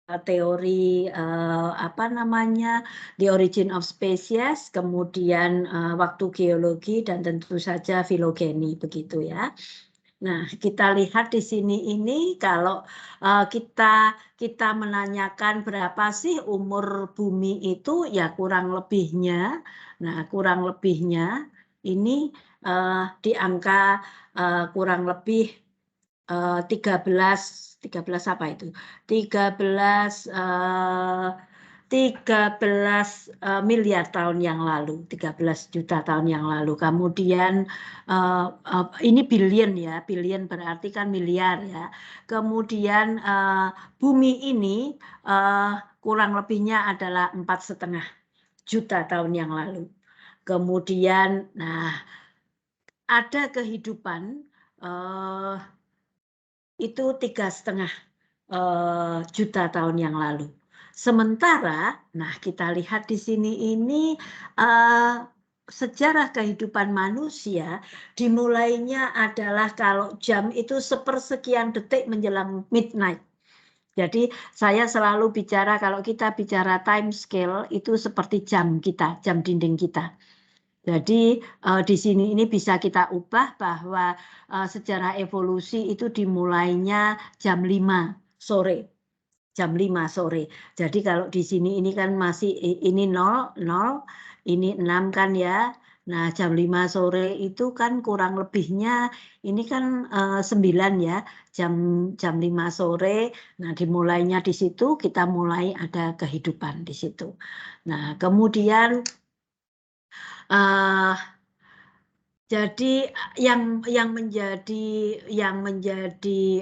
teori apa namanya, The Origin of Species, kemudian waktu geologi, dan tentu saja filogeni, begitu ya. Nah, kita lihat di sini ini kalau kita menanyakan berapa sih umur bumi itu, ya kurang lebihnya. Nah, kurang lebihnya ini di angka kurang lebih 13 apa itu? 13 miliar tahun yang lalu, 13 juta tahun yang lalu. Kemudian ini billion ya, billion berarti kan miliar ya. Kemudian bumi ini kurang lebihnya adalah 4,5 juta tahun yang lalu. Kemudian, nah, ada kehidupan itu 3,5 juta tahun yang lalu. Sementara, nah kita lihat di sini ini sejarah kehidupan manusia dimulainya adalah kalau jam itu sepersekian detik menjelang midnight. Jadi saya selalu bicara kalau kita bicara time scale itu seperti jam kita, jam dinding kita. Jadi di sini ini bisa kita ubah bahwa sejarah evolusi itu dimulainya jam 5 sore. Jam 5 sore. Jadi kalau di sini ini kan masih ini 0, ini 6 kan ya. Nah, jam 5 sore itu kan kurang lebihnya ini kan 9 ya. Jam 5 sore. Nah, dimulainya di situ kita mulai ada kehidupan di situ. Nah, kemudian jadi yang menjadi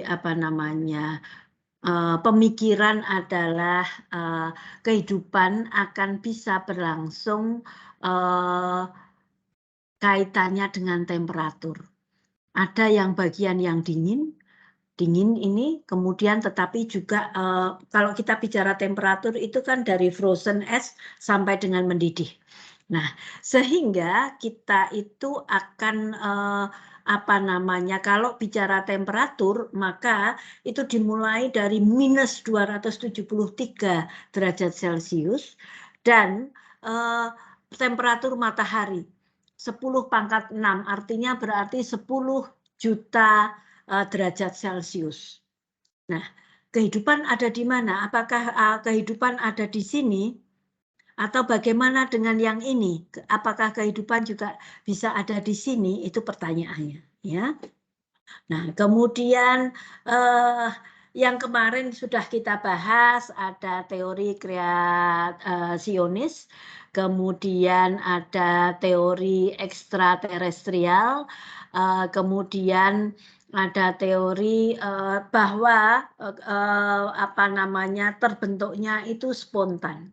apa namanya pemikiran adalah kehidupan akan bisa berlangsung kaitannya dengan temperatur. Ada yang bagian yang dingin ini, kemudian tetapi juga kalau kita bicara temperatur itu kan dari frozen es sampai dengan mendidih. Nah, sehingga kita itu akan apa namanya, kalau bicara temperatur, maka itu dimulai dari minus 273 derajat Celcius dan temperatur matahari 10⁻⁶, artinya berarti 10 juta derajat Celcius. Nah, kehidupan ada di mana? Apakah kehidupan ada di sini? Atau bagaimana dengan yang ini? Apakah kehidupan juga bisa ada di sini? Itu pertanyaannya, ya. Nah, kemudian yang kemarin sudah kita bahas ada teori kreasionis, kemudian ada teori ekstraterestrial, kemudian ada teori bahwa apa namanya terbentuknya itu spontan.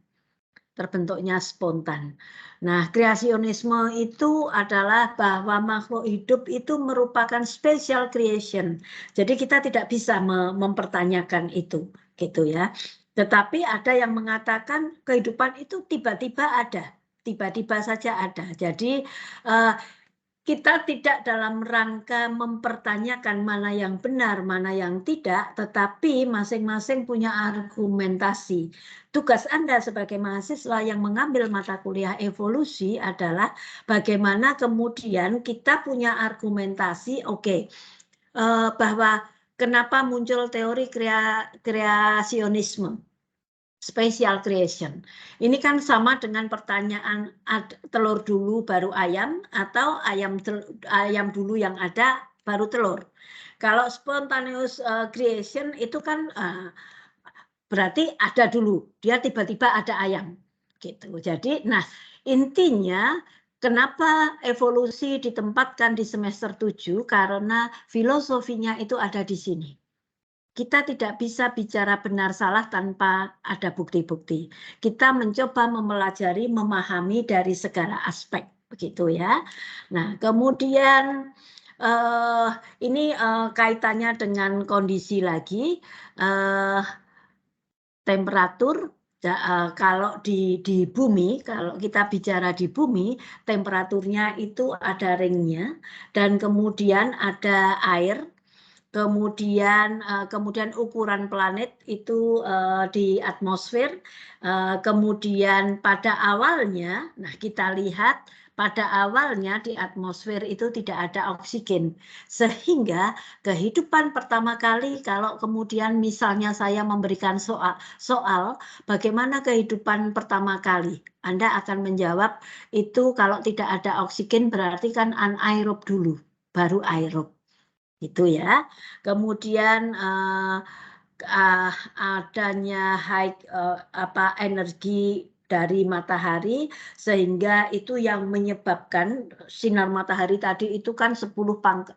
Nah, kreasionisme itu adalah bahwa makhluk hidup itu merupakan special creation. Jadi kita tidak bisa mempertanyakan itu, gitu ya. Tetapi ada yang mengatakan kehidupan itu tiba-tiba ada, tiba-tiba saja ada. Jadi kita tidak dalam rangka mempertanyakan mana yang benar, mana yang tidak, tetapi masing-masing punya argumentasi. Tugas Anda sebagai mahasiswa yang mengambil mata kuliah evolusi adalah bagaimana kemudian kita punya argumentasi, bahwa kenapa muncul teori kreasionisme. Special creation. Ini kan sama dengan pertanyaan telur dulu baru ayam atau ayam dulu yang ada baru telur. Kalau spontaneous creation itu kan berarti ada dulu, dia tiba-tiba ada ayam gitu. Jadi nah intinya kenapa evolusi ditempatkan di semester 7 karena filosofinya itu ada di sini. Kita tidak bisa bicara benar salah tanpa ada bukti-bukti. Kita mencoba mempelajari, memahami dari segala aspek, begitu ya. Nah, kemudian ini kaitannya dengan kondisi lagi, temperatur. Kalau di bumi, kalau kita bicara di bumi, temperaturnya itu ada ringnya, dan kemudian ada air. kemudian ukuran planet itu di atmosfer, kemudian pada awalnya, nah kita lihat pada awalnya di atmosfer itu tidak ada oksigen, sehingga kehidupan pertama kali kalau kemudian misalnya saya memberikan soal bagaimana kehidupan pertama kali, Anda akan menjawab itu kalau tidak ada oksigen berarti kan anaerob dulu, baru aerob. Itu ya. Kemudian adanya energi dari matahari sehingga itu yang menyebabkan sinar matahari tadi itu kan 10 pangkat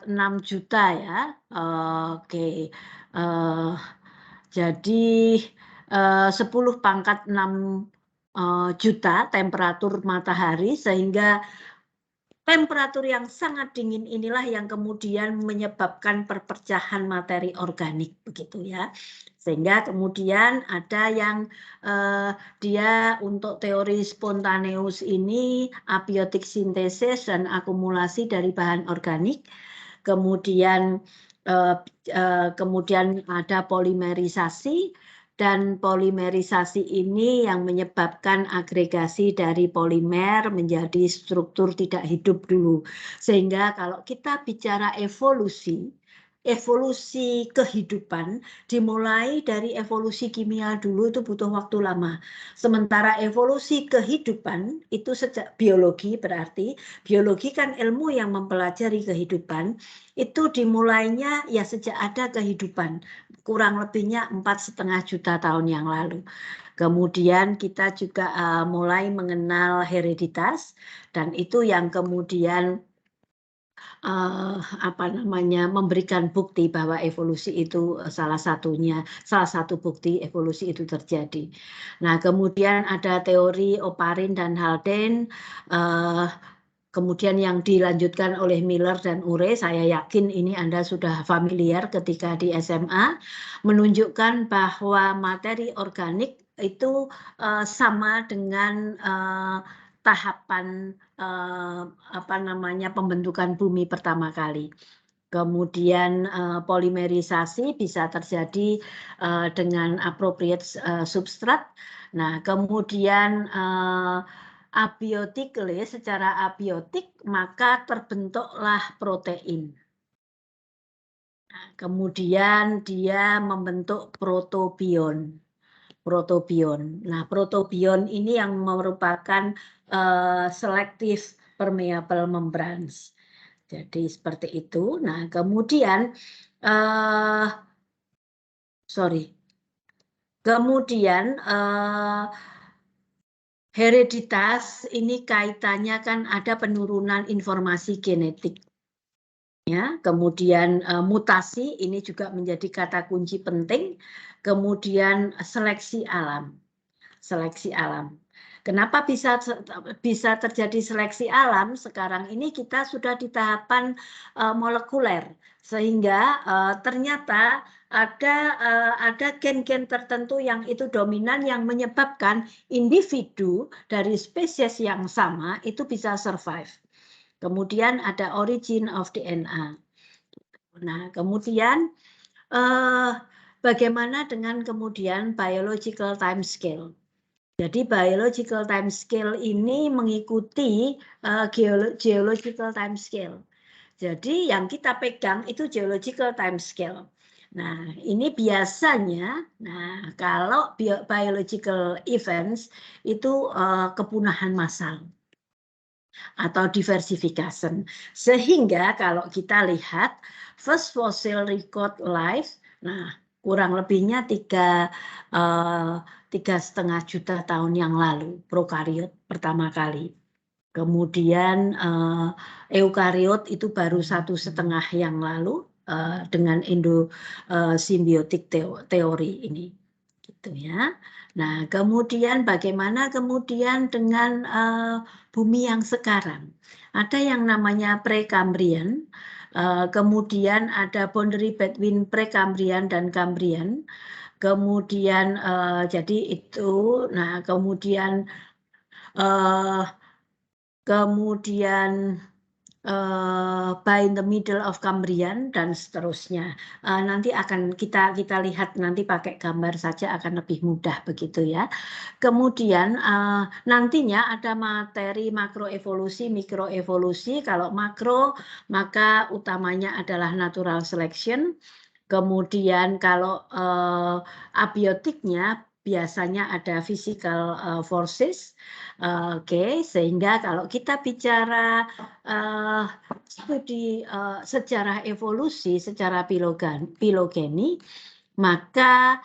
6 juta ya. Oke. Jadi 10 pangkat 6 juta temperatur matahari sehingga temperatur yang sangat dingin inilah yang kemudian menyebabkan perpecahan materi organik begitu ya. Sehingga kemudian ada yang dia untuk teori spontaneus ini abiotik sintesis dan akumulasi dari bahan organik. Kemudian ada polimerisasi. Dan polimerisasi ini yang menyebabkan agregasi dari polimer menjadi struktur tidak hidup dulu. Sehingga kalau kita bicara evolusi kehidupan dimulai dari evolusi kimia dulu itu butuh waktu lama. Sementara evolusi kehidupan itu sejak biologi, berarti biologi kan ilmu yang mempelajari kehidupan, itu dimulainya ya sejak ada kehidupan. Kurang lebihnya 4,5 juta tahun yang lalu. Kemudian kita juga mulai mengenal hereditas dan itu yang kemudian memberikan bukti bahwa evolusi itu salah satu bukti evolusi itu terjadi. Nah, kemudian ada teori Oparin dan Haldane. Kemudian yang dilanjutkan oleh Miller dan Urey, saya yakin ini Anda sudah familiar ketika di SMA, menunjukkan bahwa materi organik itu sama dengan tahapan pembentukan bumi pertama kali. Kemudian polimerisasi bisa terjadi dengan appropriate substrat. Nah, kemudian secara abiotik maka terbentuklah protein. Nah, kemudian dia membentuk protobion. Nah, protobion ini yang merupakan selective permeable membranes. Jadi seperti itu. Nah, kemudian hereditas ini kaitannya kan ada penurunan informasi genetik. Ya, kemudian mutasi ini juga menjadi kata kunci penting. Kemudian seleksi alam. Kenapa bisa terjadi seleksi alam? Sekarang ini kita sudah di tahapan molekuler, sehingga ternyata ada gen-gen tertentu yang itu dominan yang menyebabkan individu dari spesies yang sama itu bisa survive. Kemudian ada origin of DNA. Nah, kemudian bagaimana dengan kemudian biological time scale? Jadi biological time scale ini mengikuti geological time scale. Jadi yang kita pegang itu geological time scale. Nah, ini biasanya, kalau biological events itu kepunahan massal atau diversification. Sehingga kalau kita lihat first fossil record life, nah kurang lebihnya 3,5 juta tahun yang lalu, prokariot pertama kali. Kemudian eukariot itu baru 1,5 yang lalu dengan endosimbiotik teori ini, gitu ya. Nah, kemudian bagaimana kemudian dengan bumi yang sekarang? Ada yang namanya Precambrian, kemudian ada boundary between Precambrian dan Cambrian. Kemudian jadi itu, nah kemudian kemudian by the middle of Cambrian dan seterusnya. Nanti akan kita lihat nanti pakai gambar saja akan lebih mudah begitu ya. Kemudian nantinya ada materi makroevolusi, mikroevolusi. Kalau makro maka utamanya adalah natural selection. Kemudian kalau abiotiknya biasanya ada physical forces. Oke, sehingga kalau kita bicara studi sejarah evolusi secara filogeni, maka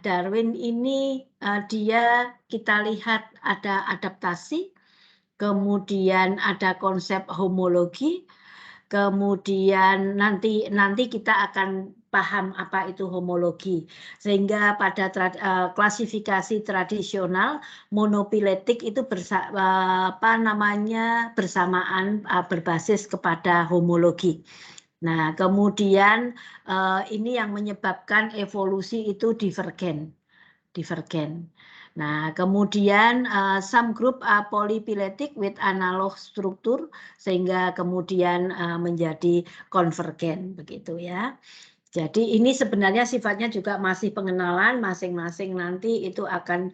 Darwin ini dia kita lihat ada adaptasi, kemudian ada konsep homologi, kemudian nanti kita akan paham apa itu homologi, sehingga pada klasifikasi tradisional monopiletik itu bersamaan berbasis kepada homologi. Nah, kemudian ini yang menyebabkan evolusi itu divergen. Nah, kemudian some group polyphyletic with analog struktur sehingga kemudian menjadi konvergen begitu ya. Jadi ini sebenarnya sifatnya juga masih pengenalan, masing-masing nanti itu akan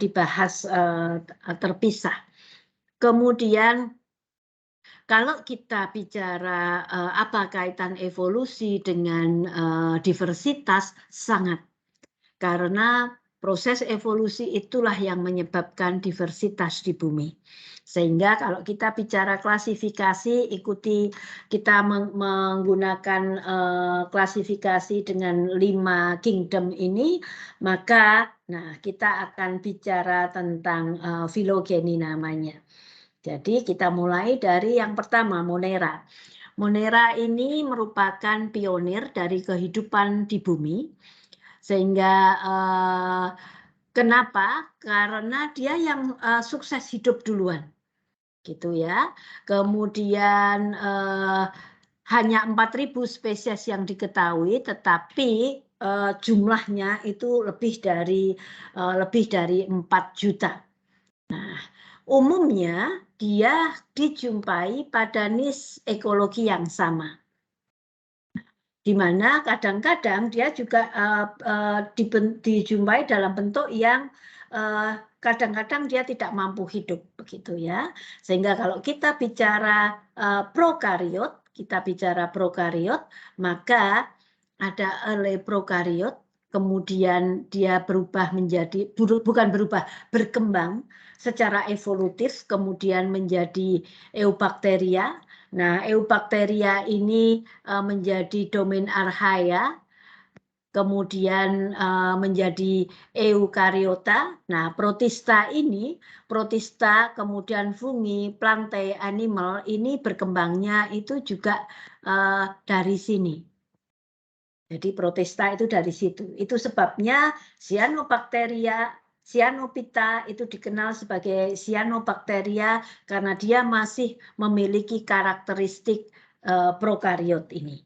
dibahas terpisah. Kemudian kalau kita bicara apa kaitan evolusi dengan diversitas, sangat. Karena proses evolusi itulah yang menyebabkan diversitas di bumi. Sehingga kalau kita bicara klasifikasi, kita menggunakan klasifikasi dengan 5 kingdom ini, maka kita akan bicara tentang filogeni namanya. Jadi kita mulai dari yang pertama, Monera. Monera ini merupakan pionir dari kehidupan di bumi. Sehingga kenapa? Karena dia yang sukses hidup duluan, gitu ya. Kemudian hanya 4.000 spesies yang diketahui, tetapi jumlahnya itu lebih dari 4 juta. Nah, umumnya dia dijumpai pada niche ekologi yang sama. Di mana kadang-kadang dia juga dijumpai dalam bentuk yang kadang-kadang dia tidak mampu hidup begitu ya. Sehingga kalau kita bicara prokariot, maka ada early prokariot, kemudian dia berkembang secara evolutif, kemudian menjadi eubakteria. Nah, eubakteria ini menjadi domain archaea, kemudian menjadi eukariota. Nah, protista, kemudian fungi, plantae, animal, ini berkembangnya itu juga dari sini. Jadi protista itu dari situ. Itu sebabnya Cyanophyta itu dikenal sebagai cyanobacteria karena dia masih memiliki karakteristik prokariot ini.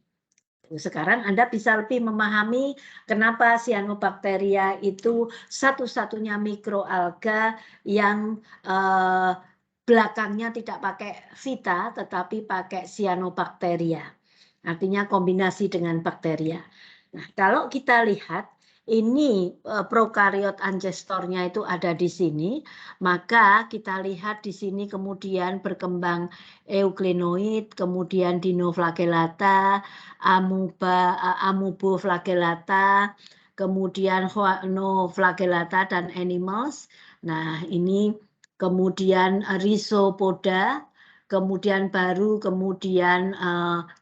Sekarang Anda bisa lebih memahami kenapa cyanobacteria itu satu-satunya mikroalga yang belakangnya tidak pakai vita tetapi pakai cyanobacteria. Artinya kombinasi dengan bakteria. Nah, kalau kita lihat ini prokariot ancestornya itu ada di sini, maka kita lihat di sini kemudian berkembang euglenoid, kemudian dinoflagellata, amuboflagellata, kemudian hoanoflagellata dan animals. Nah, ini kemudian rhizopoda, kemudian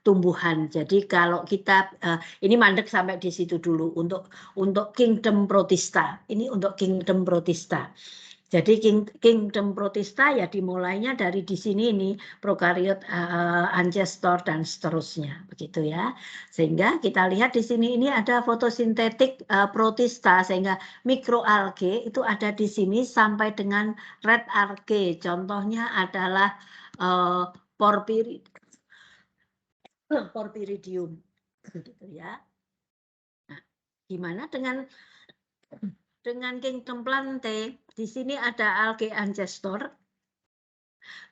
tumbuhan. Jadi kalau kita ini mandek sampai di situ dulu untuk kingdom protista. Ini untuk kingdom protista. Jadi kingdom protista ya dimulainya dari di sini ini prokariot, ancestor dan seterusnya begitu ya. Sehingga kita lihat di sini ini ada fotosintetik protista sehingga mikroalgae itu ada di sini sampai dengan red algae. Contohnya adalah porphyridium gitu ya. Nah, gimana dengan kingdom plantae? Di sini ada algae ancestor.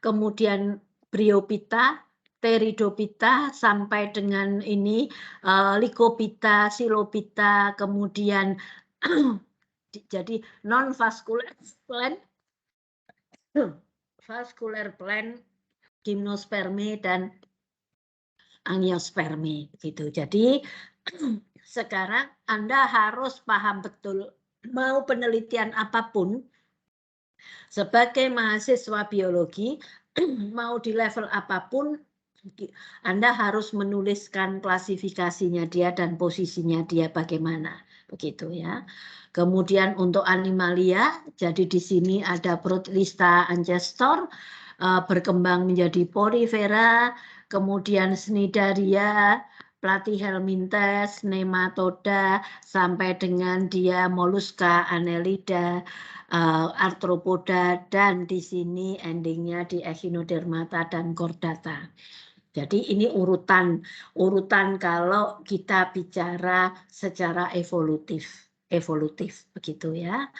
kemudian Bryophyta, Pteridophyta, sampai dengan ini Lycophyta, Silophyta, kemudian jadi non-vascular plant, vascular plant, Gymnosperme dan Angiosperme gitu. Jadi sekarang Anda harus paham betul, mau penelitian apapun sebagai mahasiswa biologi, mau di level apapun, Anda harus menuliskan klasifikasinya dia dan posisinya dia bagaimana, begitu ya. Kemudian untuk animalia, jadi di sini ada Protista ancestor, berkembang menjadi Porifera, kemudian Cnidaria, Platyhelminthes, Nematoda, sampai dengan dia Mollusca, Annelida, Arthropoda, dan di sini endingnya di Echinodermata dan Chordata. Jadi ini urutan kalau kita bicara secara evolutif begitu ya.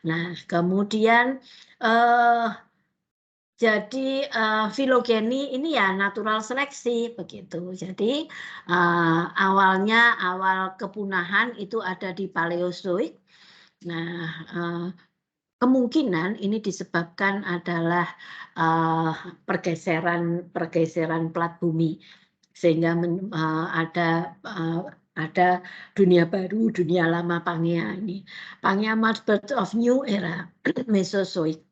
Nah, kemudian jadi filogeni ini ya natural seleksi begitu. Jadi awal kepunahan itu ada di Paleozoik. Nah, kemungkinan ini disebabkan adalah pergeseran plat bumi, sehingga ada dunia baru, dunia lama Pangea ini. Pangea marks birth of new era, Mesozoik.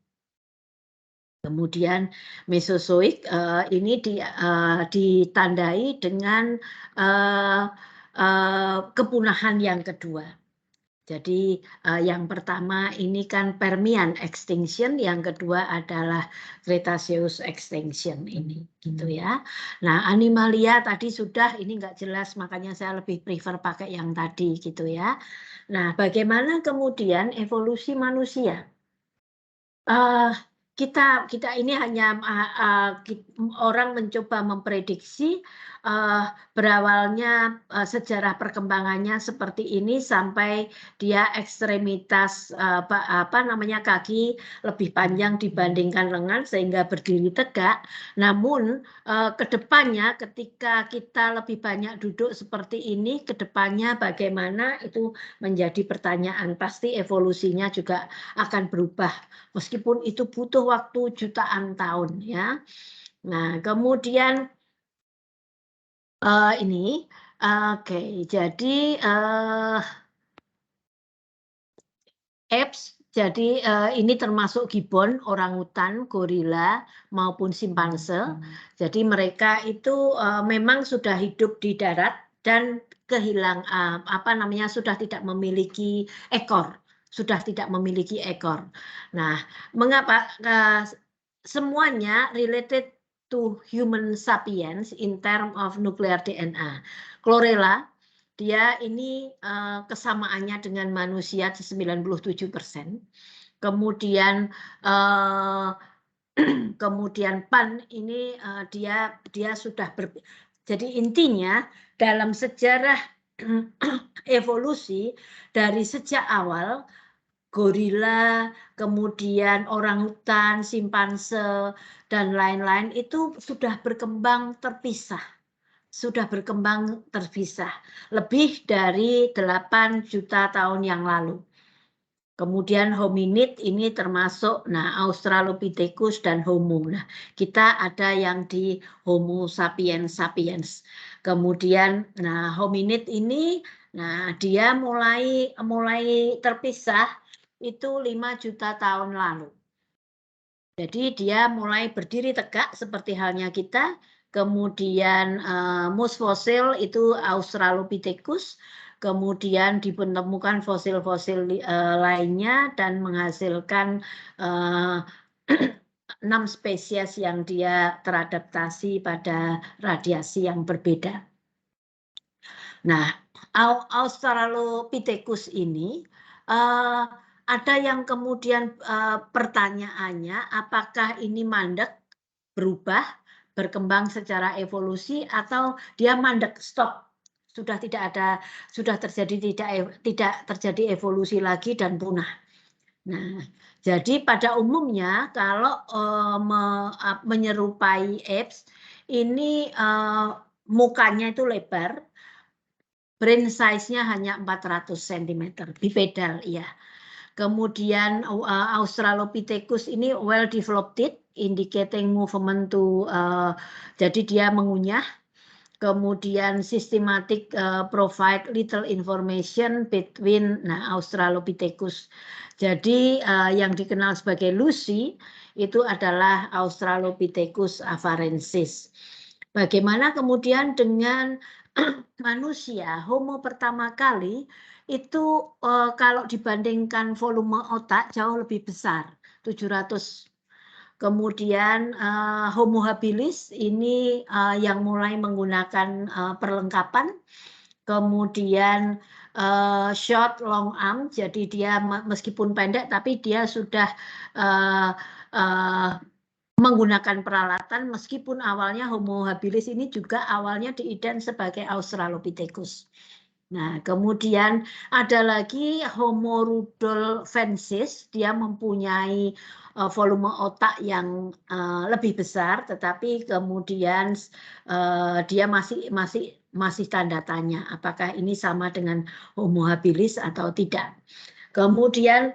Kemudian Mesozoik ini ditandai dengan kepunahan yang kedua. Jadi yang pertama ini kan Permian extinction, yang kedua adalah Cretaceous extinction ini, gitu ya. Nah, animalia tadi sudah, ini nggak jelas, makanya saya lebih prefer pakai yang tadi, gitu ya. Nah, bagaimana kemudian evolusi manusia? Kita ini hanya orang mencoba memprediksi berawalnya sejarah perkembangannya seperti ini sampai dia ekstremitas kaki lebih panjang dibandingkan lengan sehingga berdiri tegak. Namun kedepannya ketika kita lebih banyak duduk seperti ini, kedepannya bagaimana itu menjadi pertanyaan. Pasti evolusinya juga akan berubah, meskipun itu butuh waktu jutaan tahun ya. Nah, kemudian ini oke, jadi apes, jadi ini termasuk gibbon, orangutan, gorila maupun simpanse. Jadi mereka itu memang sudah hidup di darat dan sudah tidak memiliki ekor. Nah, mengapa semuanya related to human sapiens in term of nuclear DNA. Chlorella, dia ini kesamaannya dengan manusia 97%. Kemudian Pan ini dia sudah jadi intinya dalam sejarah evolusi dari sejak awal, gorila, kemudian orangutan, simpanse, dan lain-lain itu sudah berkembang terpisah. Lebih dari 8 juta tahun yang lalu. Kemudian hominid ini termasuk Australopithecus dan Homo. Nah, kita ada yang di Homo sapiens. Kemudian hominid ini dia mulai terpisah itu 5 juta tahun lalu. Jadi dia mulai berdiri tegak seperti halnya kita. Kemudian mus fosil itu Australopithecus, kemudian ditemukan fosil-fosil lainnya dan menghasilkan 6 spesies yang dia teradaptasi pada radiasi yang berbeda. Nah, Australopithecus ini ada yang kemudian pertanyaannya, apakah ini mandek, berubah, berkembang secara evolusi, atau dia mandek, stop, sudah tidak terjadi evolusi lagi dan punah. Nah, jadi pada umumnya kalau menyerupai apes, ini mukanya itu lebar, brain size-nya hanya 400 cm, bipedal ya. Kemudian Australopithecus ini well developed, indicating movement to, jadi dia mengunyah. Kemudian systematic provide little information between Australopithecus. Jadi yang dikenal sebagai Lucy itu adalah Australopithecus afarensis. Bagaimana kemudian dengan manusia, Homo pertama kali itu kalau dibandingkan volume otak jauh lebih besar, 700. Kemudian Homo habilis ini yang mulai menggunakan perlengkapan, kemudian short long arm, jadi dia meskipun pendek tapi dia sudah menggunakan peralatan, meskipun awalnya Homo habilis ini juga awalnya diident sebagai Australopithecus. Nah, kemudian ada lagi Homo rudolfensis, dia mempunyai volume otak yang lebih besar, tetapi kemudian dia masih tanda tanya apakah ini sama dengan Homo habilis atau tidak. Kemudian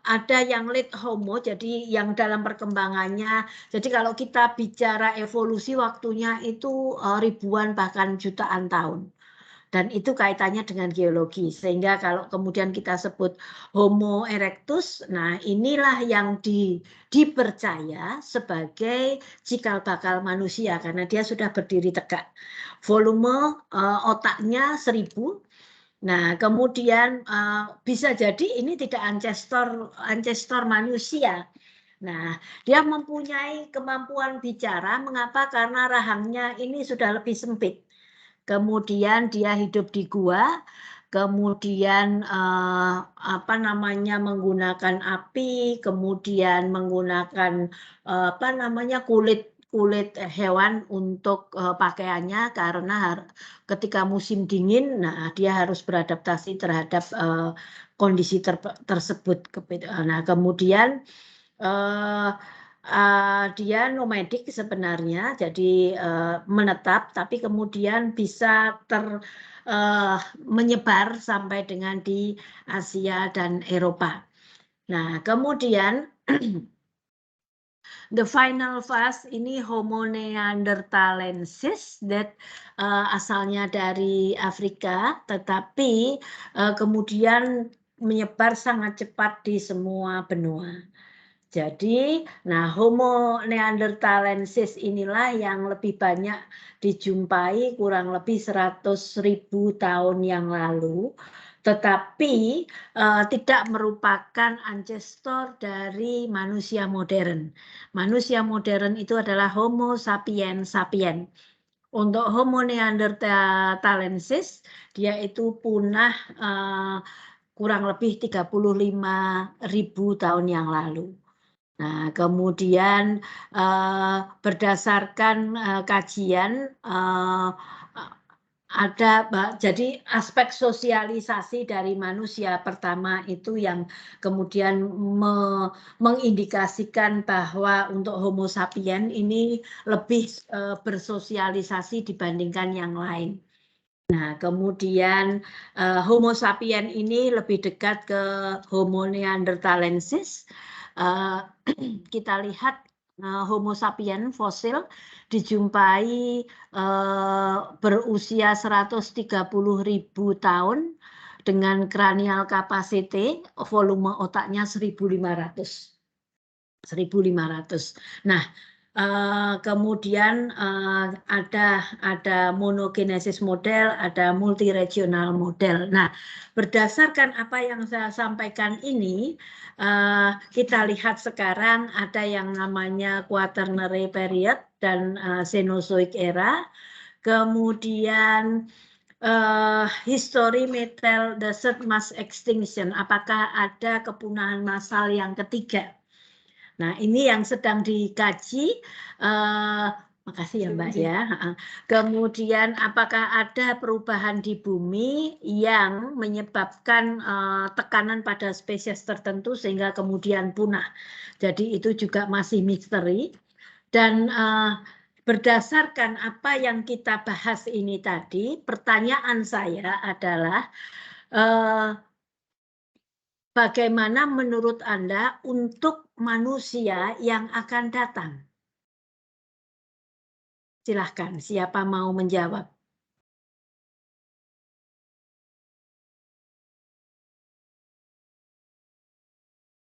ada yang late Homo, jadi yang dalam perkembangannya, jadi kalau kita bicara evolusi waktunya itu ribuan bahkan jutaan tahun. Dan itu kaitannya dengan geologi, sehingga kalau kemudian kita sebut Homo erectus, nah inilah yang dipercaya sebagai cikal bakal manusia, karena dia sudah berdiri tegak. Volume otaknya 1000. Nah, kemudian bisa jadi ini tidak ancestor manusia. Nah, dia mempunyai kemampuan bicara, mengapa? Karena rahangnya ini sudah lebih sempit. Kemudian dia hidup di gua, kemudian menggunakan api, kemudian menggunakan kulit hewan untuk pakaiannya, karena ketika musim dingin, nah dia harus beradaptasi terhadap kondisi tersebut. Nah, kemudian dia nomadik sebenarnya, jadi menetap, tapi kemudian bisa menyebar sampai dengan di Asia dan Eropa. Nah, kemudian the final phase ini Homo neanderthalensis, that asalnya dari Afrika, tetapi kemudian menyebar sangat cepat di semua benua. Jadi, Homo neanderthalensis inilah yang lebih banyak dijumpai kurang lebih 100.000 tahun yang lalu, tetapi tidak merupakan ancestor dari manusia modern. Manusia modern itu adalah Homo sapiens sapiens. Untuk Homo neanderthalensis, dia itu punah kurang lebih 35.000 tahun yang lalu. Nah, kemudian berdasarkan kajian jadi aspek sosialisasi dari manusia pertama itu yang kemudian mengindikasikan bahwa untuk Homo sapiens ini lebih bersosialisasi dibandingkan yang lain. Nah, kemudian Homo sapiens ini lebih dekat ke Homo neanderthalensis. Kita lihat Homo sapiens fosil dijumpai berusia 130.000 tahun dengan cranial capacity, volume otaknya 1.500. Nah, kemudian ada monogenesis model, ada multiregional model. Nah, berdasarkan apa yang saya sampaikan ini, kita lihat sekarang ada yang namanya Quaternary period dan Cenozoic era. Kemudian history metal desert mass extinction, apakah ada kepunahan massal yang ketiga? Nah, ini yang sedang dikaji Makasih ya Mbak ya. Kemudian apakah ada perubahan di bumi yang menyebabkan tekanan pada spesies tertentu sehingga kemudian punah. Jadi itu juga masih misteri. Dan berdasarkan apa yang kita bahas ini tadi, pertanyaan saya adalah bagaimana menurut Anda untuk manusia yang akan datang? Silahkan, siapa mau menjawab?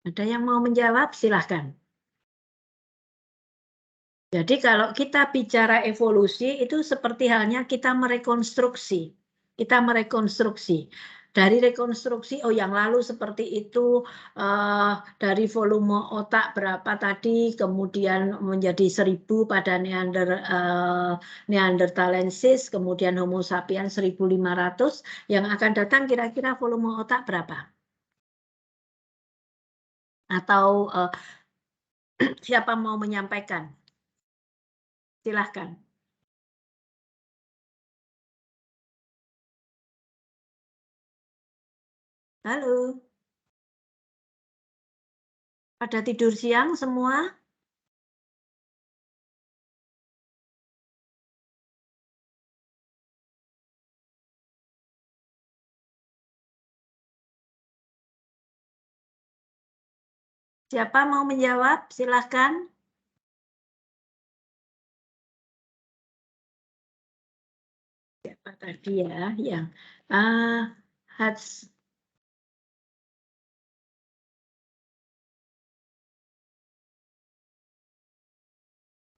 Ada yang mau menjawab? Silahkan. Jadi kalau kita bicara evolusi, itu seperti halnya kita merekonstruksi. Kita merekonstruksi. Dari rekonstruksi, oh yang lalu seperti itu, dari volume otak berapa tadi, kemudian menjadi 1000 pada Neanderthalensis, kemudian Homo sapiens 1500, yang akan datang kira-kira volume otak berapa? Atau siapa mau menyampaikan? Silahkan. Halo. Pada tidur siang semua? Siapa mau menjawab? Silahkan. Siapa tadi ya yang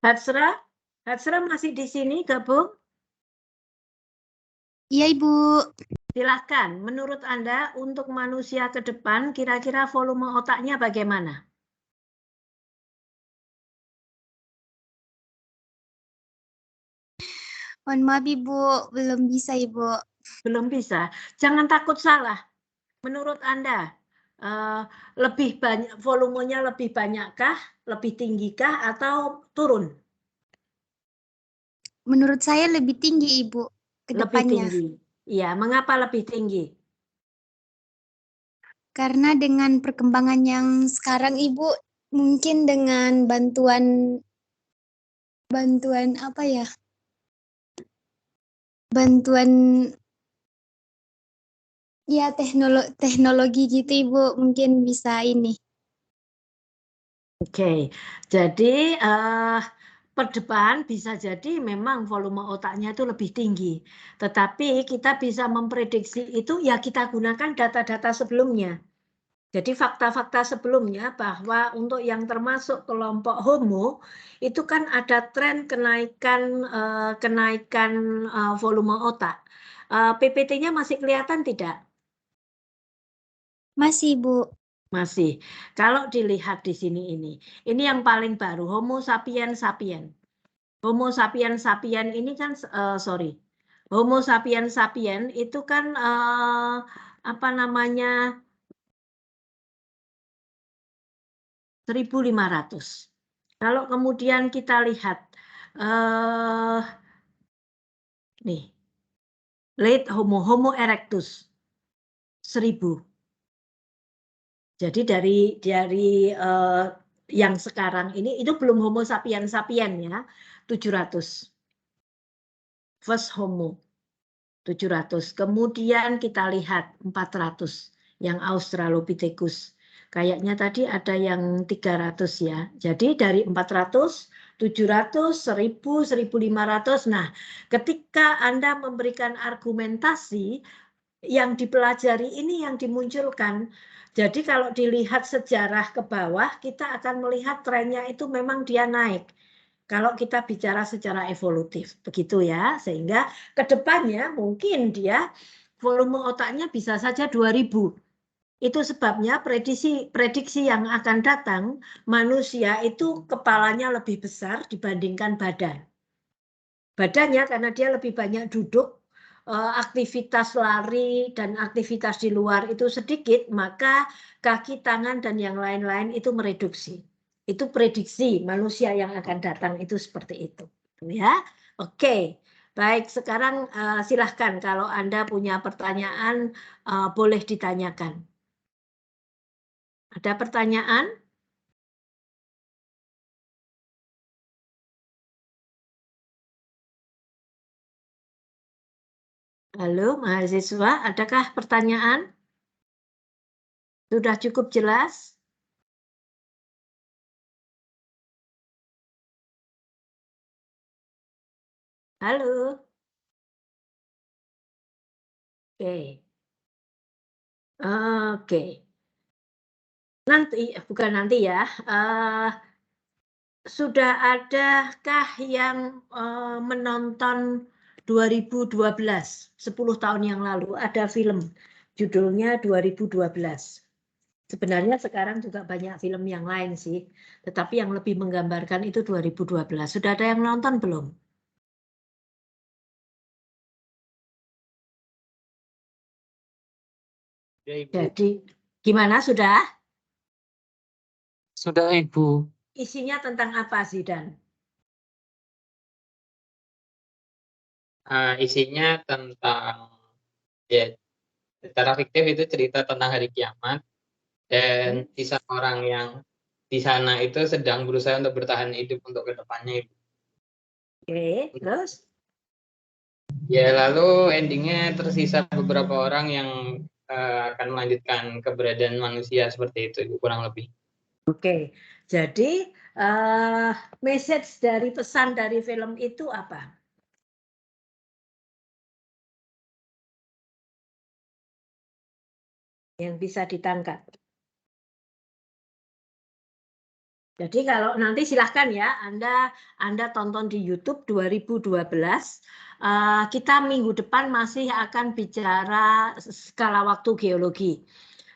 Hatsra? Hatsra masih di sini gabung? Iya, Ibu. Silahkan, menurut Anda untuk manusia ke depan kira-kira volume otaknya bagaimana? Mohon maaf, Ibu. Belum bisa, Ibu. Belum bisa. Jangan takut salah. Menurut Anda, lebih banyak volumenya lebih banyakkah, lebih tinggikah atau turun? Menurut saya lebih tinggi, Ibu, ke Lebih depannya. tinggi. Iya, mengapa lebih tinggi? Karena dengan perkembangan yang sekarang, Ibu, mungkin dengan bantuan apa ya? Bantuan ya teknologi gitu, Ibu, mungkin bisa ini. Oke, jadi per depan bisa jadi memang volume otaknya itu lebih tinggi. Tetapi kita bisa memprediksi itu ya kita gunakan data-data sebelumnya. Jadi fakta-fakta sebelumnya bahwa untuk yang termasuk kelompok Homo itu kan ada tren kenaikan volume otak. PPT-nya masih kelihatan tidak? Masih, Ibu. Masih. Kalau dilihat di sini ini yang paling baru Homo sapiens sapiens. Homo sapiens sapiens ini kan Homo sapiens sapiens itu kan apa namanya 1500. Kalau kemudian kita lihat nih late Homo erectus 1000. Jadi dari yang sekarang ini itu belum Homo sapiens sapiens ya, 700. First Homo 700. Kemudian kita lihat 400 yang Australopithecus. Kayaknya tadi ada yang 300 ya. Jadi dari 400, 700, 1000, 1500. Nah, ketika Anda memberikan argumentasi yang dipelajari ini yang dimunculkan. Jadi kalau dilihat sejarah ke bawah, kita akan melihat trennya itu memang dia naik. Kalau kita bicara secara evolutif, begitu ya. Sehingga ke depannya mungkin dia volume otaknya bisa saja 2000. Itu sebabnya prediksi yang akan datang, manusia itu kepalanya lebih besar dibandingkan badan. Badannya karena dia lebih banyak duduk, aktivitas lari dan aktivitas di luar itu sedikit, maka kaki, tangan, dan yang lain-lain itu mereduksi. Itu prediksi manusia yang akan datang itu seperti itu. Ya, oke. Baik, sekarang silahkan kalau Anda punya pertanyaan boleh ditanyakan. Ada pertanyaan? Halo mahasiswa, adakah pertanyaan? Sudah cukup jelas? Halo? Oke. Oke. Nanti, bukan nanti ya. Sudah adakah yang menonton 2012, 10 tahun yang lalu, ada film judulnya 2012. Sebenarnya sekarang juga banyak film yang lain sih, tetapi yang lebih menggambarkan itu 2012. Sudah ada yang nonton belum? Ya, Ibu. Jadi, gimana sudah? Sudah, Ibu. Isinya tentang apa sih, Dan? Isinya tentang, ya, secara fiktif itu cerita tentang hari kiamat dan kisah orang yang di sana itu sedang berusaha untuk bertahan hidup untuk kedepannya, Ibu. Oke, terus? Ya, lalu endingnya tersisa beberapa orang yang akan melanjutkan keberadaan manusia seperti itu, Ibu, kurang lebih. Oke, jadi message dari pesan dari film itu apa? Yang bisa ditangkap. Jadi kalau nanti silahkan ya, Anda tonton di YouTube 2012. Kita minggu depan masih akan bicara skala waktu geologi.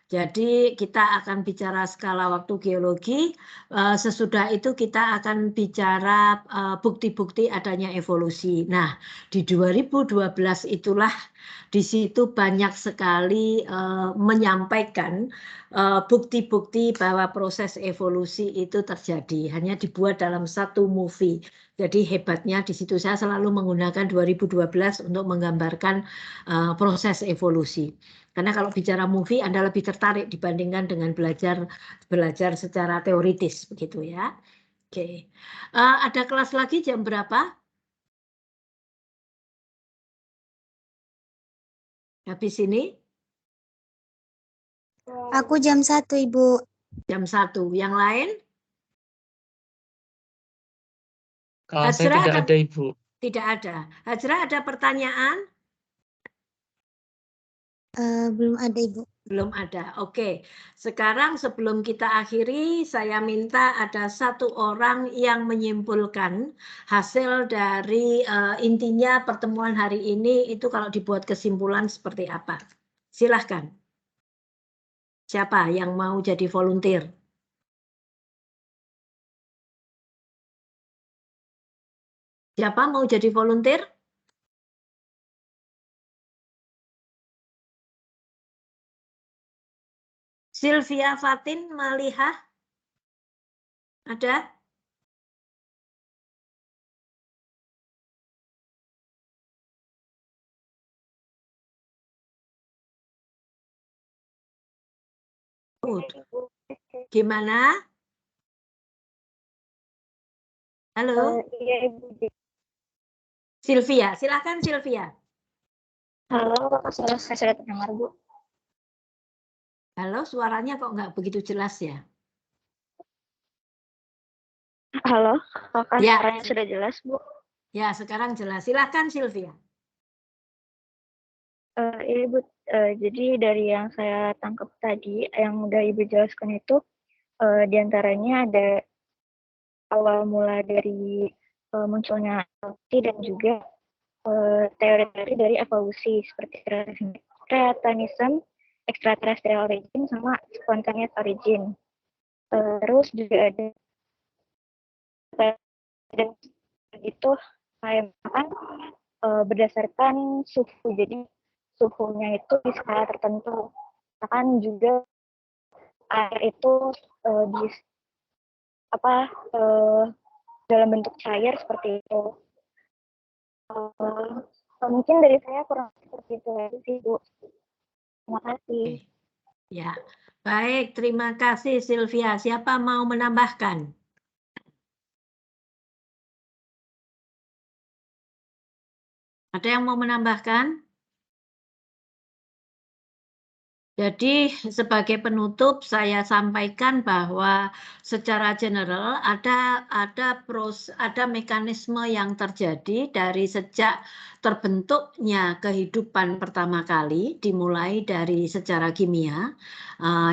Jadi kita akan bicara skala waktu geologi, sesudah itu kita akan bicara bukti-bukti adanya evolusi. Nah, di 2012 itulah di situ banyak sekali menyampaikan bukti-bukti bahwa proses evolusi itu terjadi. Hanya dibuat dalam satu movie. Jadi hebatnya di situ saya selalu menggunakan 2012 untuk menggambarkan proses evolusi. Karena kalau bicara movie Anda lebih tertarik dibandingkan dengan belajar secara teoritis begitu ya. Oke. Ada kelas lagi jam berapa? Habis ini? Aku jam 1, Ibu. Jam 1. Yang lain? Kalau saya tidak ada, Ibu. Tidak ada. Hajra, ada pertanyaan? Belum ada, Ibu. Belum ada. Oke. Sekarang sebelum kita akhiri, saya minta ada satu orang yang menyimpulkan hasil dari intinya pertemuan hari ini itu kalau dibuat kesimpulan seperti apa. Silahkan. Siapa yang mau jadi volunteer? Siapa mau jadi volunteer? Sylvia Fatin Malihah? Ada? Gimana? Halo? Iya, Ibu. Sylvia, silakan Sylvia. Halo, saya sudah terdengar, Bu. Halo, suaranya kok nggak begitu jelas ya? Halo, apakah Ya. suaranya sudah jelas, Bu? Ya, sekarang jelas. Silakan Sylvia. Iya, Bu. Jadi dari yang saya tangkap tadi, yang udah Ibu jelaskan itu, diantaranya ada awal mula dari munculnya evolusi dan juga teori-teori dari evolusi seperti kreationism, extraterrestrial origin, sama spontaneous origin. Terus juga ada dan itu saya makan berdasarkan suhu. Jadi suhunya itu di skala tertentu. Misalkan juga air itu di dalam bentuk cair seperti itu. Mungkin dari saya kurang seperti itu aja sih, Bu. Terima kasih. Oke. Ya, baik. Terima kasih Sylvia. Siapa mau menambahkan? Ada yang mau menambahkan? Jadi sebagai penutup saya sampaikan bahwa secara general ada mekanisme yang terjadi dari sejak terbentuknya kehidupan pertama kali, dimulai dari secara kimia,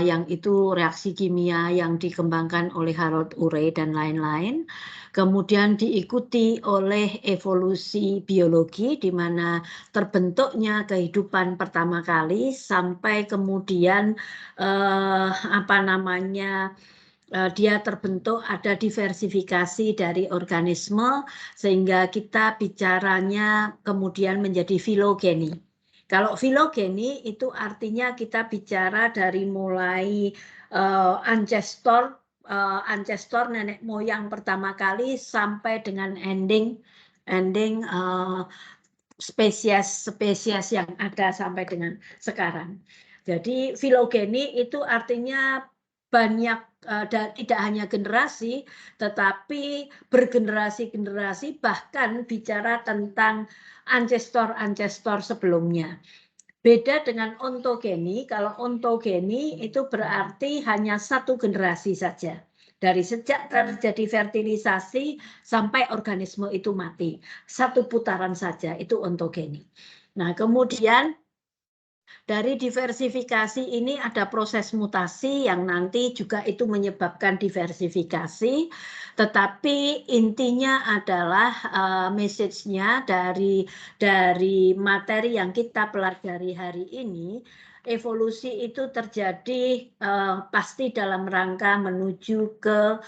yang itu reaksi kimia yang dikembangkan oleh Harold Urey dan lain-lain. Kemudian diikuti oleh evolusi biologi di mana terbentuknya kehidupan pertama kali sampai kemudian dia terbentuk, ada diversifikasi dari organisme sehingga kita bicaranya kemudian menjadi filogeni. Kalau filogeni itu artinya kita bicara dari mulai ancestor nenek moyang pertama kali sampai dengan ending spesies yang ada sampai dengan sekarang. Jadi filogeni itu artinya banyak dan tidak hanya generasi, tetapi bergenerasi-generasi, bahkan bicara tentang ancestor sebelumnya. Beda dengan ontogeni, kalau ontogeni itu berarti hanya satu generasi saja. Dari sejak terjadi fertilisasi sampai organisme itu mati. Satu putaran saja, itu ontogeni. Nah, kemudian dari diversifikasi ini ada proses mutasi yang nanti juga itu menyebabkan diversifikasi, tetapi intinya adalah message-nya dari materi yang kita pelajari hari ini, evolusi itu terjadi pasti dalam rangka menuju ke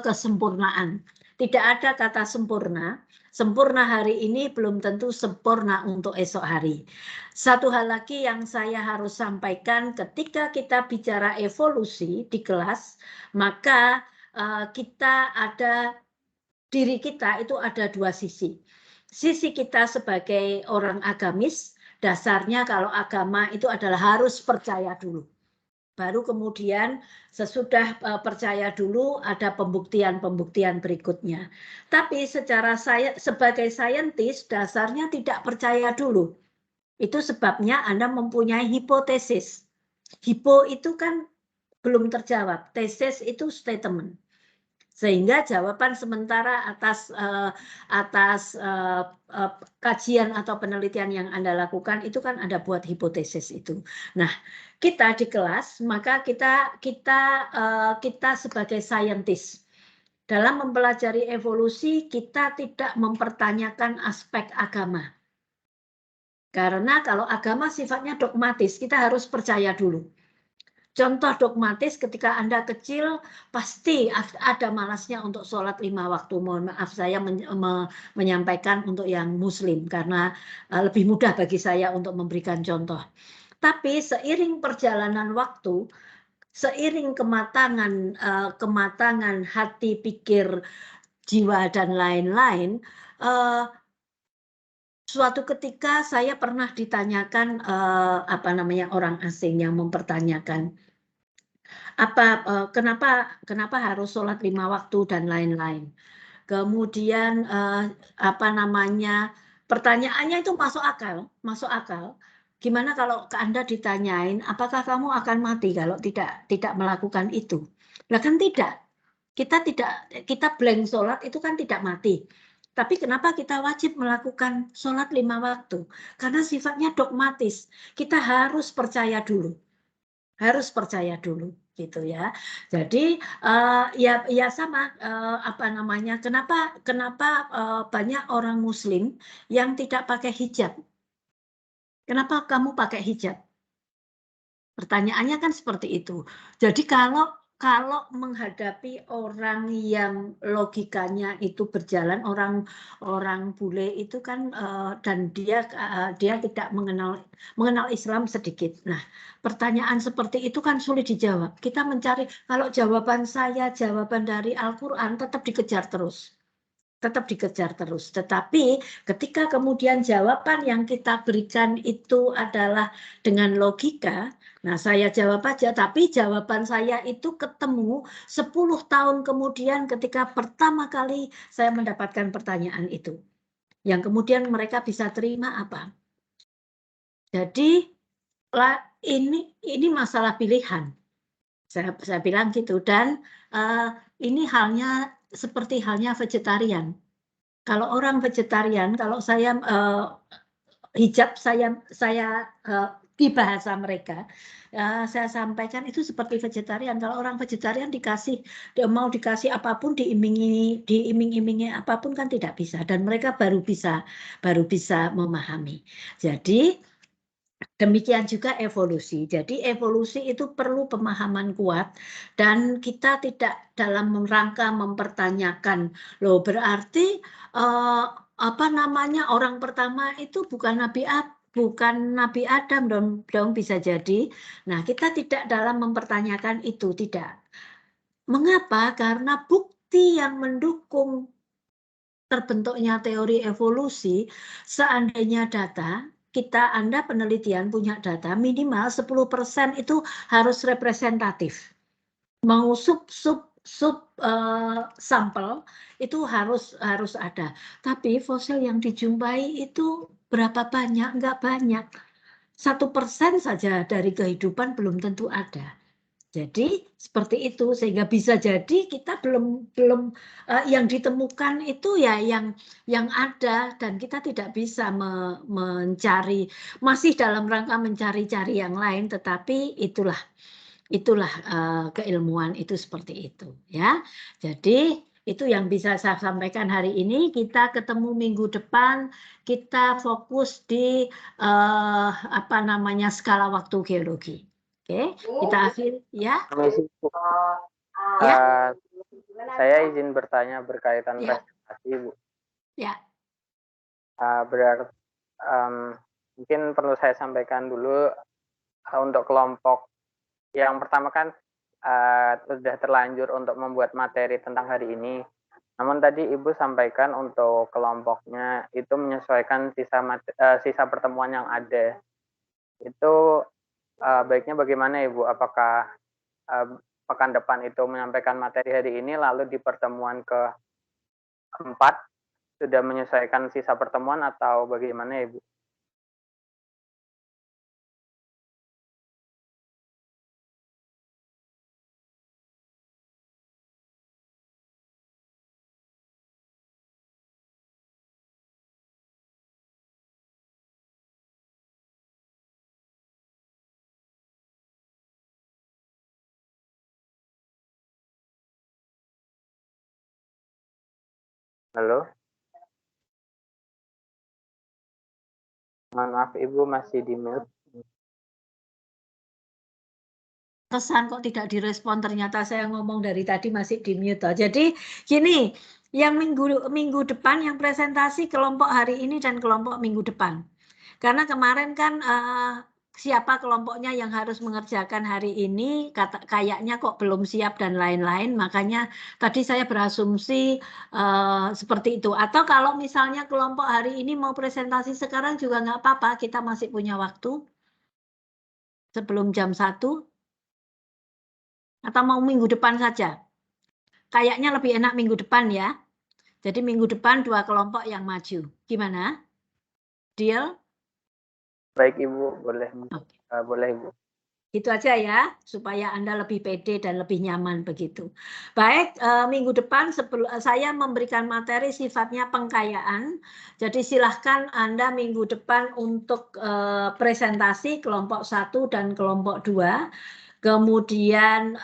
kesempurnaan. Tidak ada kata sempurna. Sempurna hari ini belum tentu sempurna untuk esok hari. Satu hal lagi yang saya harus sampaikan, ketika kita bicara evolusi di kelas, maka diri kita itu ada dua sisi. Sisi kita sebagai orang agamis, dasarnya kalau agama itu adalah harus percaya dulu. Baru kemudian sesudah percaya dulu ada pembuktian berikutnya. Tapi sebagai saintis dasarnya tidak percaya dulu. Itu sebabnya Anda mempunyai hipotesis. Hipo itu kan belum terjawab, tesis itu statement. Sehingga jawaban sementara atas kajian atau penelitian yang Anda lakukan itu kan Anda buat hipotesis itu. Nah, kita di kelas maka kita sebagai saintis dalam mempelajari evolusi kita tidak mempertanyakan aspek agama. Karena kalau agama sifatnya dogmatis, kita harus percaya dulu. Contoh dogmatis ketika Anda kecil pasti ada malasnya untuk sholat 5 waktu. Mohon maaf saya menyampaikan untuk yang muslim karena lebih mudah bagi saya untuk memberikan contoh. Tapi seiring perjalanan waktu, seiring kematangan hati, pikir, jiwa dan lain-lain, suatu ketika saya pernah ditanyakan orang asing yang mempertanyakan kenapa harus sholat 5 waktu dan lain-lain. Kemudian pertanyaannya itu masuk akal. Gimana kalau Anda ditanyain apakah kamu akan mati kalau tidak melakukan itu? Lah kan tidak. Kita blank sholat itu kan tidak mati. Tapi kenapa kita wajib melakukan sholat 5 waktu? Karena sifatnya dogmatis. Kita harus percaya dulu. Gitu ya. Jadi ya sama kenapa banyak orang muslim yang tidak pakai hijab? Kenapa kamu pakai hijab? Pertanyaannya kan seperti itu. Jadi kalau menghadapi orang yang logikanya itu berjalan, orang bule itu kan dan dia tidak mengenal Islam sedikit. Nah, pertanyaan seperti itu kan sulit dijawab. Kita mencari, kalau jawaban dari Al-Quran tetap dikejar terus. tetap dikejar terus. Tetapi ketika kemudian jawaban yang kita berikan itu adalah dengan logika, nah saya jawab aja, tapi jawaban saya itu ketemu 10 tahun kemudian ketika pertama kali saya mendapatkan pertanyaan itu. Yang kemudian mereka bisa terima apa? Jadi ini masalah pilihan. Saya bilang gitu, dan ini halnya seperti halnya vegetarian. Kalau orang vegetarian, kalau saya hijab, saya di bahasa mereka, saya sampaikan itu seperti vegetarian. Kalau orang vegetarian mau dikasih apapun, diiming-imingi apapun kan tidak bisa, dan mereka baru bisa memahami. Jadi demikian juga evolusi. Jadi evolusi itu perlu pemahaman kuat, dan kita tidak dalam rangka mempertanyakan, loh berarti orang pertama itu bukan Nabi Adam dong bisa jadi. Nah, kita tidak dalam mempertanyakan itu, tidak. Mengapa? Karena bukti yang mendukung terbentuknya teori evolusi, seandainya Anda penelitian punya data minimal 10% itu harus representatif. Mau sampel itu harus ada. Tapi fosil yang dijumpai itu berapa banyak? Enggak banyak. 1% saja dari kehidupan belum tentu ada. Jadi seperti itu, sehingga bisa jadi kita belum yang ditemukan itu ya yang ada, dan kita tidak bisa mencari, masih dalam rangka mencari-cari yang lain, tetapi itulah keilmuan itu seperti itu ya. Jadi itu yang bisa saya sampaikan hari ini. Kita ketemu minggu depan, kita fokus di skala waktu geologi. Oke, kita akhiri ya. Saya izin bertanya berkaitan presentasi, Bu. Ya. Berarti mungkin perlu saya sampaikan dulu untuk kelompok yang pertama kan sudah terlanjur untuk membuat materi tentang hari ini. Namun tadi Ibu sampaikan untuk kelompoknya itu menyesuaikan sisa pertemuan yang ada. Itu baiknya bagaimana Ibu? Apakah pekan depan itu menyampaikan materi hari ini, lalu di pertemuan ke-4 sudah menyesuaikan sisa pertemuan, atau bagaimana Ibu? Halo? Mohon maaf, Ibu masih di mute. Kesan kok tidak direspon, ternyata saya ngomong dari tadi masih di mute. Jadi gini, yang minggu depan yang presentasi kelompok hari ini dan kelompok minggu depan. Karena kemarin kan siapa kelompoknya yang harus mengerjakan hari ini, kayaknya kok belum siap dan lain-lain, makanya tadi saya berasumsi seperti itu. Atau kalau misalnya kelompok hari ini mau presentasi sekarang juga nggak apa-apa, kita masih punya waktu sebelum jam 1, atau mau minggu depan saja. Kayaknya lebih enak minggu depan ya. Jadi minggu depan 2 kelompok yang maju. Gimana? Deal? Baik Ibu, boleh. Okay. Boleh Ibu. Itu aja ya, supaya Anda lebih pede dan lebih nyaman begitu. Baik, minggu depan saya memberikan materi sifatnya pengkayaan. Jadi silahkan Anda minggu depan untuk presentasi kelompok 1 dan kelompok 2. Kemudian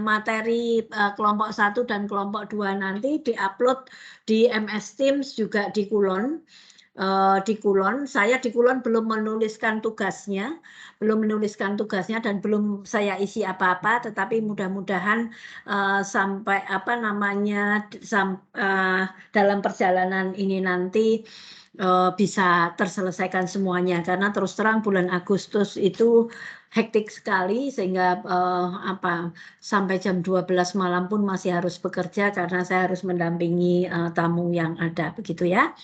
materi kelompok 1 dan kelompok 2 nanti diupload di MS Teams juga di Kulon. Saya di Kulon belum menuliskan tugasnya dan belum saya isi apa-apa, tetapi mudah-mudahan sampai dalam perjalanan ini nanti bisa terselesaikan semuanya, karena terus terang bulan Agustus itu hektik sekali sehingga sampai jam 12 malam pun masih harus bekerja karena saya harus mendampingi tamu yang ada, begitu ya.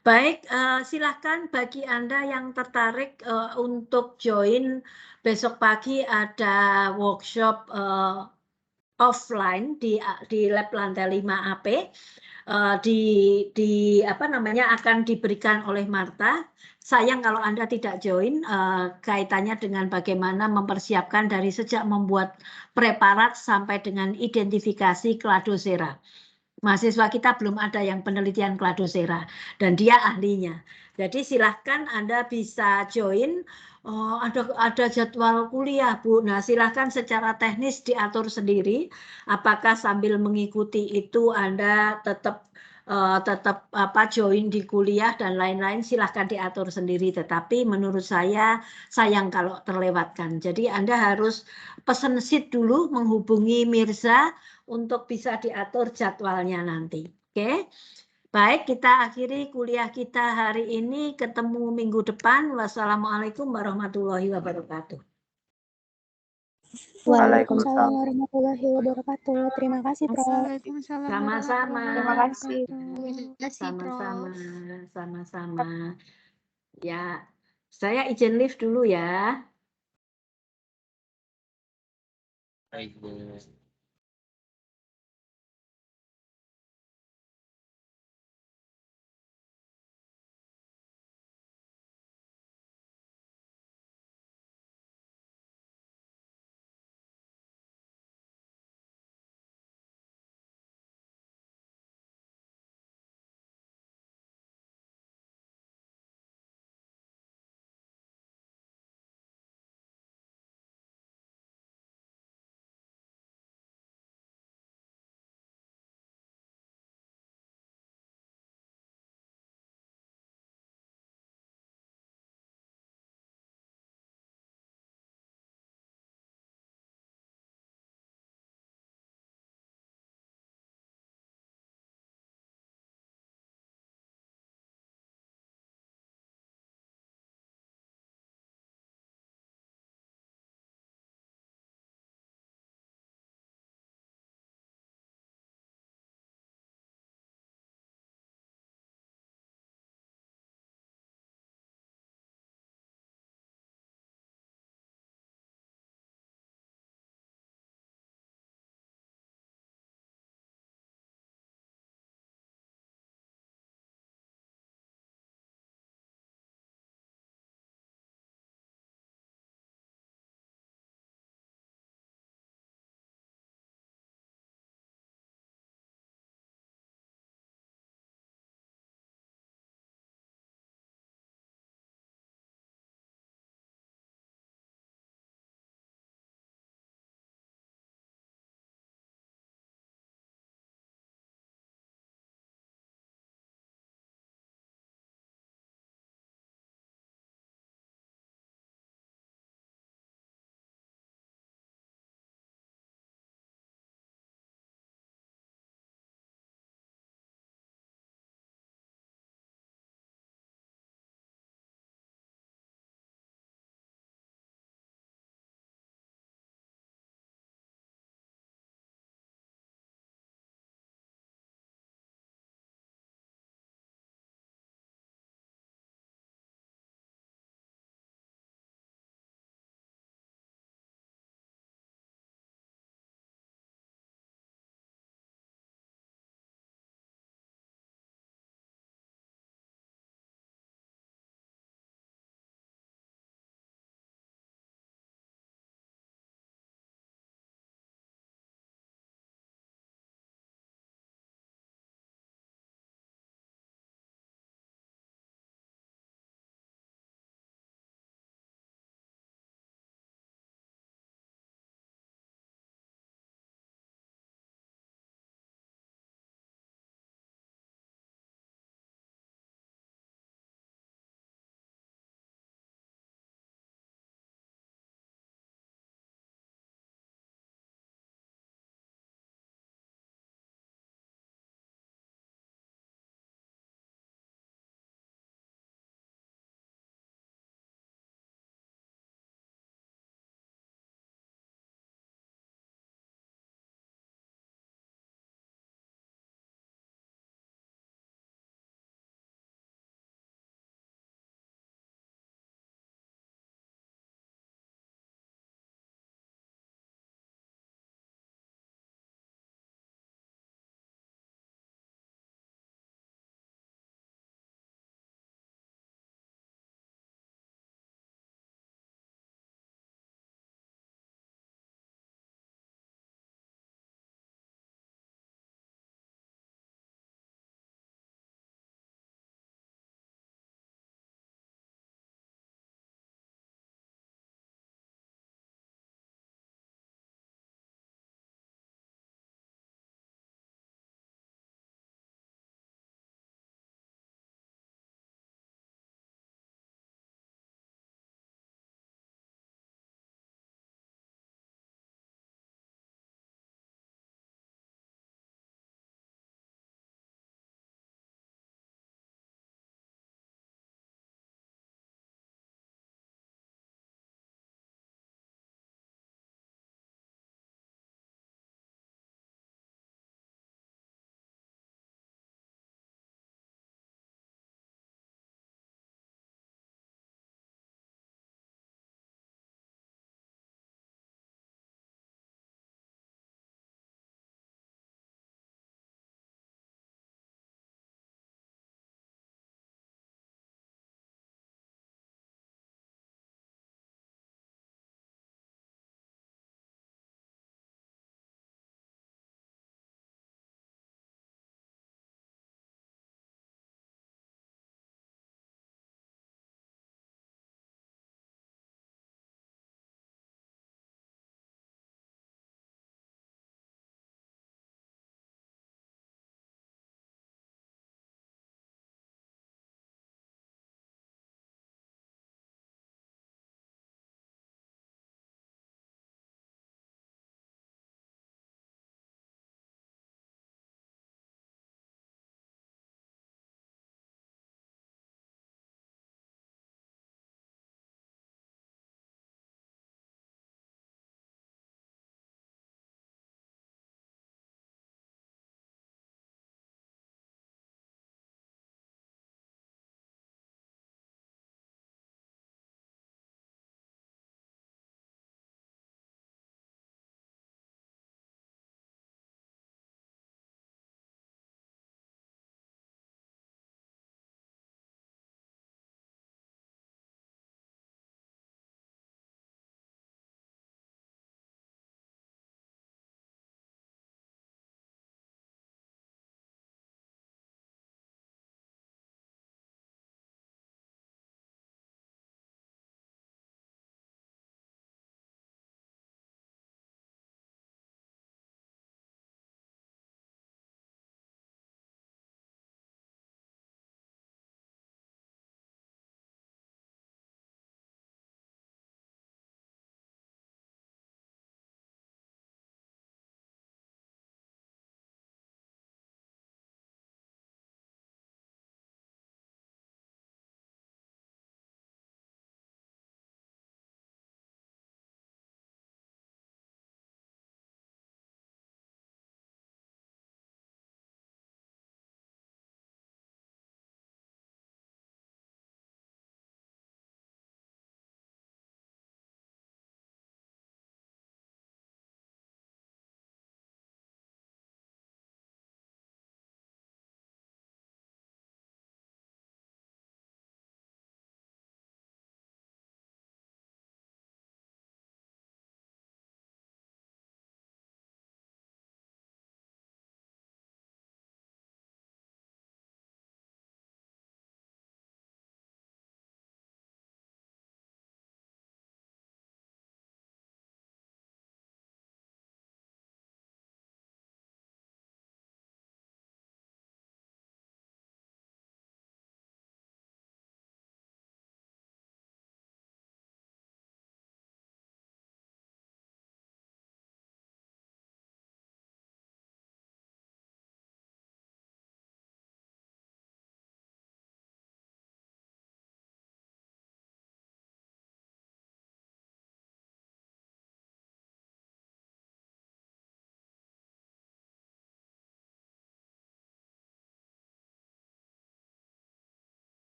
Baik, silahkan bagi Anda yang tertarik untuk join besok pagi ada workshop offline di lab lantai 5 AP. Akan diberikan oleh Marta. Sayang kalau Anda tidak join, kaitannya dengan bagaimana mempersiapkan dari sejak membuat preparat sampai dengan identifikasi Cladocera. Mahasiswa kita belum ada yang penelitian Cladocera dan dia ahlinya. Jadi silahkan Anda bisa join. Ada jadwal kuliah, Bu. Nah, silahkan secara teknis diatur sendiri. Apakah sambil mengikuti itu Anda tetap join di kuliah dan lain-lain, silahkan diatur sendiri. Tetapi menurut saya sayang kalau terlewatkan. Jadi Anda harus pesen seat dulu, menghubungi Mirza untuk bisa diatur jadwalnya nanti. Oke. Baik, kita akhiri kuliah kita hari ini. Ketemu minggu depan. Wassalamualaikum warahmatullahi wabarakatuh. Waalaikumsalam warahmatullahi wabarakatuh. Terima kasih, Prof. Waalaikumsalam Sama-sama. Terima kasih. Sama-sama. Sama-sama. Ya, saya izin live dulu ya. Baik, Bu.